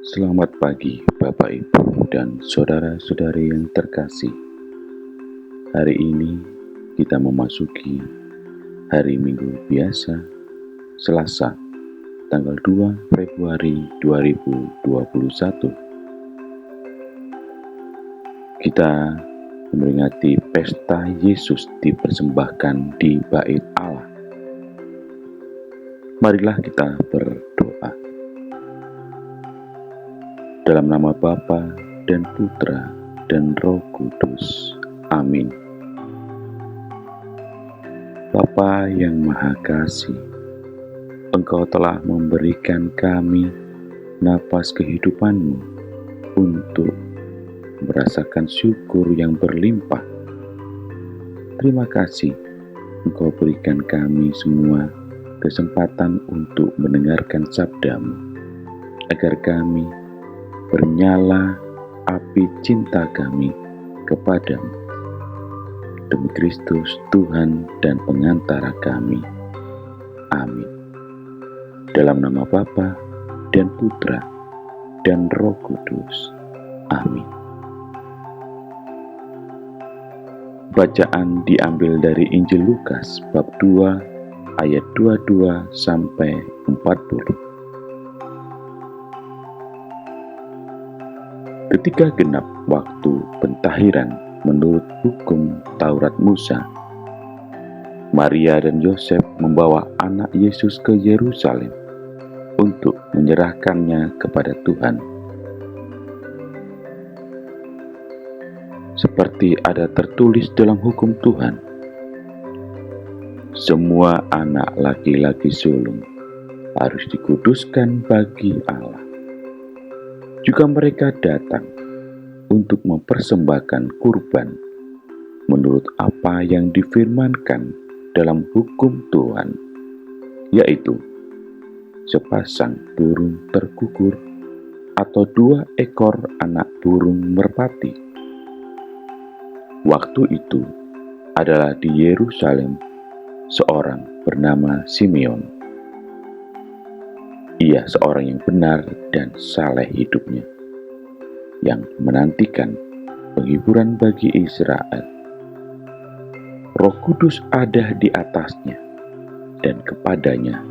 Selamat pagi, Bapak, Ibu, dan saudara-saudari yang terkasih. Hari ini kita memasuki hari Minggu biasa, Selasa, tanggal 2 Februari 2021. Kita memperingati pesta Yesus dipersembahkan di Bait Allah. Marilah kita berdoa. Dalam nama Bapa dan Putra dan Roh Kudus. Amin. Bapa yang Maha Kasih, Engkau telah memberikan kami napas kehidupan-Mu untuk merasakan syukur yang berlimpah. Terima kasih Engkau berikan kami semua kesempatan untuk mendengarkan sabda-Mu, agar kami bernyala api cinta kami kepadamu. Demi Kristus Tuhan dan pengantara kami. Amin. Dalam nama Bapa dan Putra dan Roh Kudus. Amin. Bacaan diambil dari Injil Lukas bab 2 ayat 22 sampai 40. Ketika genap waktu pentahiran menurut hukum Taurat Musa, Maria dan Yosef membawa anak Yesus ke Yerusalem untuk menyerahkannya kepada Tuhan. Seperti ada tertulis dalam hukum Tuhan, semua anak laki-laki sulung harus dikuduskan bagi Allah. Juga mereka datang untuk mempersembahkan kurban menurut apa yang difirmankan dalam hukum Tuhan, yaitu sepasang burung terkukur atau 2 ekor anak burung merpati. Waktu itu adalah di Yerusalem seorang bernama Simeon. Ia seorang yang benar dan saleh hidupnya, yang menantikan penghiburan bagi Israel. Roh Kudus ada di atasnya, dan kepadanya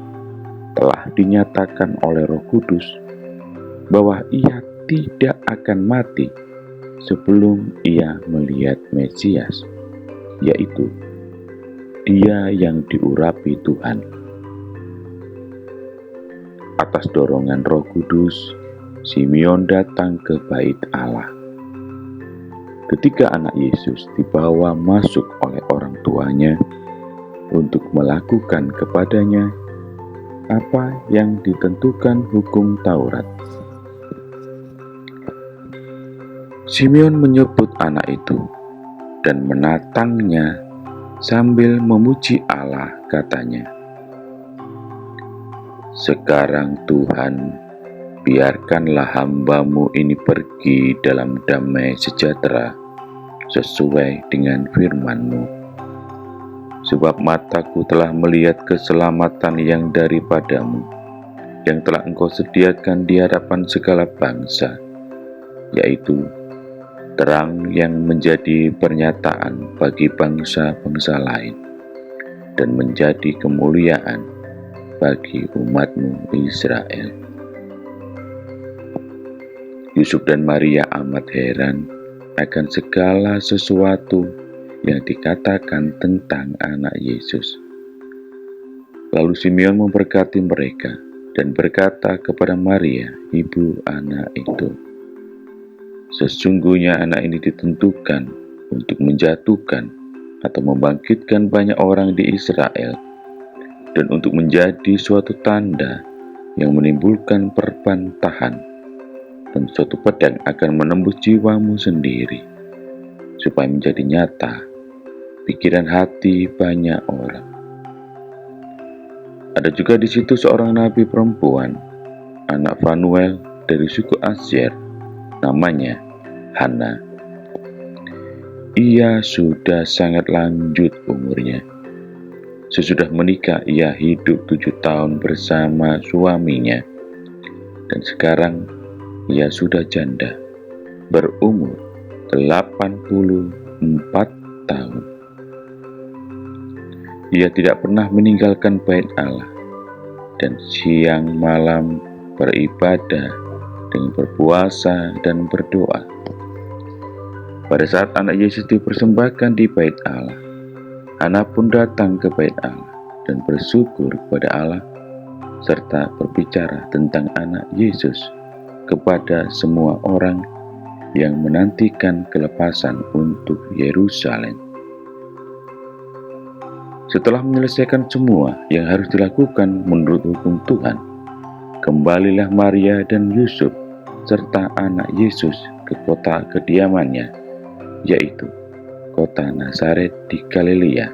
telah dinyatakan oleh Roh Kudus bahwa ia tidak akan mati sebelum ia melihat Mesias, yaitu Dia yang diurapi Tuhan. Atas dorongan Roh Kudus, Simeon datang ke Bait Allah. Ketika anak Yesus dibawa masuk oleh orang tuanya untuk melakukan kepadanya apa yang ditentukan hukum Taurat, Simeon menyebut anak itu dan menatangnya sambil memuji Allah, katanya, "Sekarang Tuhan, biarkanlah hamba-Mu ini pergi dalam damai sejahtera sesuai dengan firman-Mu. Sebab mataku telah melihat keselamatan yang daripada-Mu, yang telah Engkau sediakan di hadapan segala bangsa, yaitu terang yang menjadi pernyataan bagi bangsa-bangsa lain, dan menjadi kemuliaan bagi umat-Mu Israel." Yusuf dan Maria amat heran akan segala sesuatu yang dikatakan tentang anak Yesus. Lalu Simeon memberkati mereka dan berkata kepada Maria, ibu anak itu, "Sesungguhnya anak ini ditentukan untuk menjatuhkan atau membangkitkan banyak orang di Israel, dan untuk menjadi suatu tanda yang menimbulkan perbantahan, dan suatu pedang akan menembus jiwamu sendiri, supaya menjadi nyata pikiran hati banyak orang." Ada juga di situ seorang nabi perempuan, anak Fanuel dari suku Asyer, namanya Hana. Ia sudah sangat lanjut umurnya. Sesudah menikah, ia hidup 7 tahun bersama suaminya, dan sekarang ia sudah janda, berumur 84 tahun. Ia tidak pernah meninggalkan bait Allah dan siang malam beribadah dengan berpuasa dan berdoa. Pada saat anak Yesus dipersembahkan di bait Allah, Hana pun datang ke bait Allah dan bersyukur kepada Allah serta berbicara tentang anak Yesus kepada semua orang yang menantikan kelepasan untuk Yerusalem. Setelah menyelesaikan semua yang harus dilakukan menurut hukum Tuhan, kembalilah Maria dan Yusuf serta anak Yesus ke kota kediamannya, yaitu kota Nazaret di Galilea.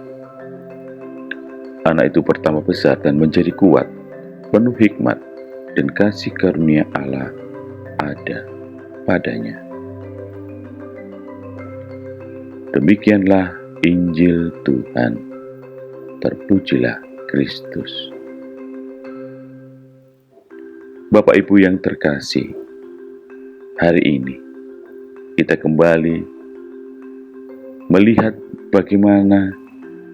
Anak itu pertama besar dan menjadi kuat, penuh hikmat, dan kasih karunia Allah ada padanya. Demikianlah Injil Tuhan. Terpujilah Kristus. Bapak Ibu yang terkasih, hari ini kita kembali melihat bagaimana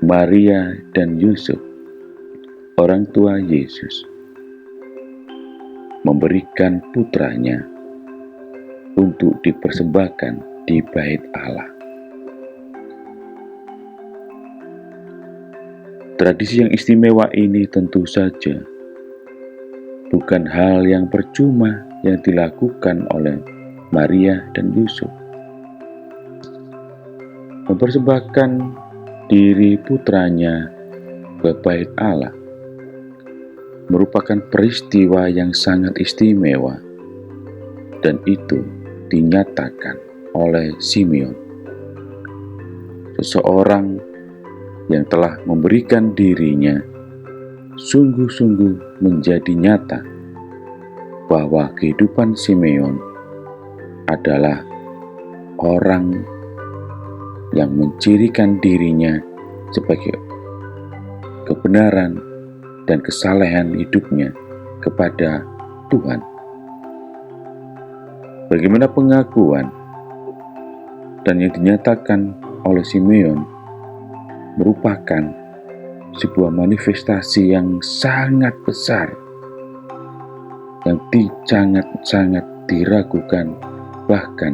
Maria dan Yusuf, orang tua Yesus, memberikan putranya untuk dipersembahkan di bait Allah. Tradisi yang istimewa ini tentu saja bukan hal yang percuma yang dilakukan oleh Maria dan Yusuf. Mempersembahkan diri putranya ke bait Allah merupakan peristiwa yang sangat istimewa, dan itu dinyatakan oleh Simeon, seseorang yang telah memberikan dirinya sungguh-sungguh menjadi nyata bahwa kehidupan Simeon adalah orang yang mencirikan dirinya sebagai kebenaran dan kesalehan hidupnya kepada Tuhan. Bagaimana pengakuan dan yang dinyatakan oleh Simeon merupakan sebuah manifestasi yang sangat besar, yang sangat diragukan. Bahkan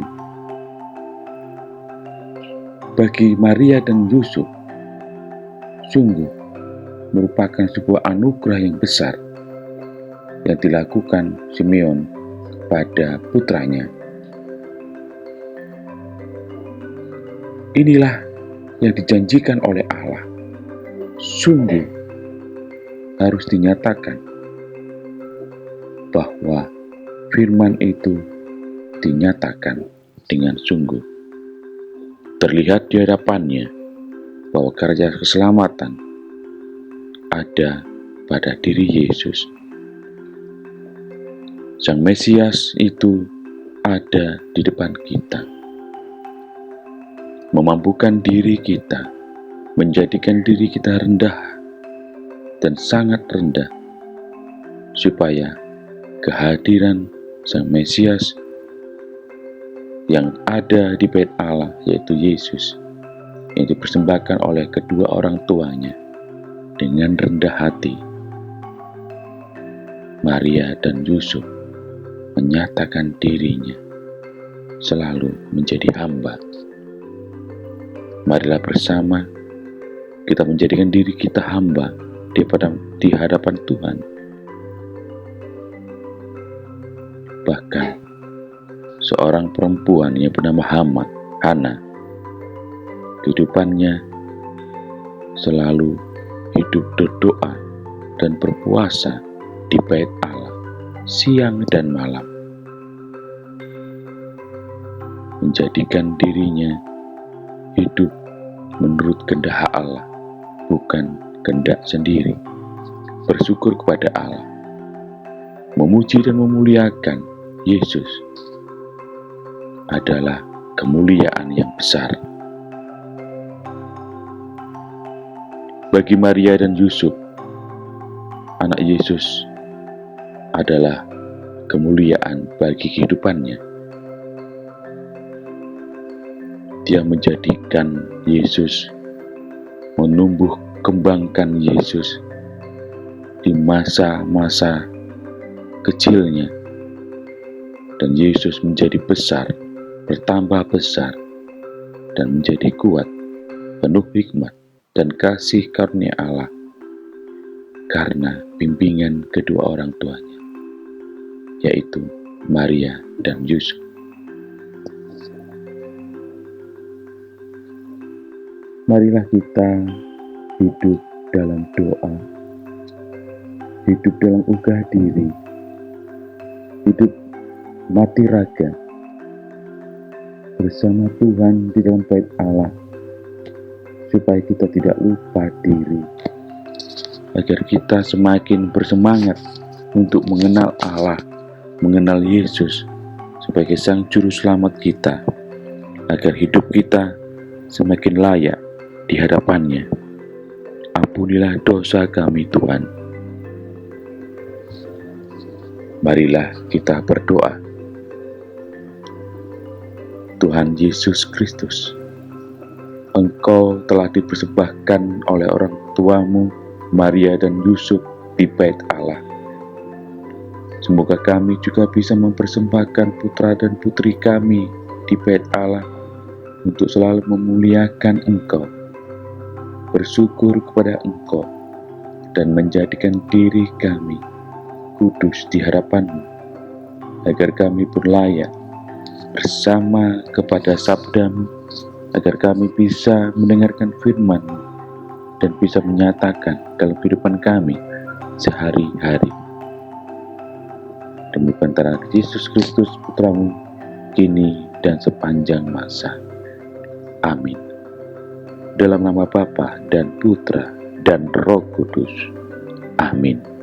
bagi Maria dan Yusuf, sungguh merupakan sebuah anugerah yang besar yang dilakukan Simeon pada putranya. Inilah yang dijanjikan oleh Allah, sungguh harus dinyatakan bahwa firman itu dinyatakan dengan sungguh. Terlihat di hadapannya bahwa karya keselamatan ada pada diri Yesus. Sang Mesias itu ada di depan kita, memampukan diri kita, menjadikan diri kita rendah dan sangat rendah, supaya kehadiran Sang Mesias yang ada di bait Allah, yaitu Yesus, yang dipersembahkan oleh kedua orang tuanya dengan rendah hati, Maria dan Yusuf menyatakan dirinya selalu menjadi hamba. Marilah bersama kita menjadikan diri kita hamba di hadapan Tuhan. Bahkan seorang perempuan yang bernama Hana, kehidupannya selalu hidup berdoa dan berpuasa di bait Allah siang dan malam, menjadikan dirinya hidup menurut kehendak Allah, bukan kehendak sendiri. Bersyukur kepada Allah, memuji dan memuliakan Yesus adalah kemuliaan yang besar. Bagi Maria dan Yusuf, anak Yesus adalah kemuliaan bagi kehidupannya. Dia menjadikan Yesus, menumbuh kembangkan Yesus di masa-masa kecilnya, dan Yesus menjadi besar, bertambah besar, dan menjadi kuat, penuh hikmat dan kasih karunia Allah karena bimbingan kedua orang tuanya, yaitu Maria dan Yusuf. Marilah kita hidup dalam doa, hidup dalam ugah diri, hidup mati raga bersama Tuhan di dalam bait Allah, supaya kita tidak lupa diri, agar kita semakin bersemangat untuk mengenal Allah, mengenal Yesus sebagai Sang Juru Selamat kita, agar hidup kita semakin layak di hadapannya. Ampunilah dosa kami, Tuhan. Marilah kita berdoa. Tuhan Yesus Kristus, Engkau telah dipersembahkan oleh orang tuamu, Maria dan Yusuf, di bait Allah. Semoga kami juga bisa mempersembahkan putra dan putri kami di bait Allah untuk selalu memuliakan Engkau, bersyukur kepada Engkau, dan menjadikan diri kami kudus di hadapan-Mu, agar kami pun layak bersama kepada sabda-Mu, agar kami bisa mendengarkan firman-Mu dan bisa menyatakan dalam kehidupan kami sehari-hari. Demi perantara Yesus Kristus Putra-Mu, kini dan sepanjang masa. Amin. Dalam nama Bapa dan Putra dan Roh Kudus. Amin.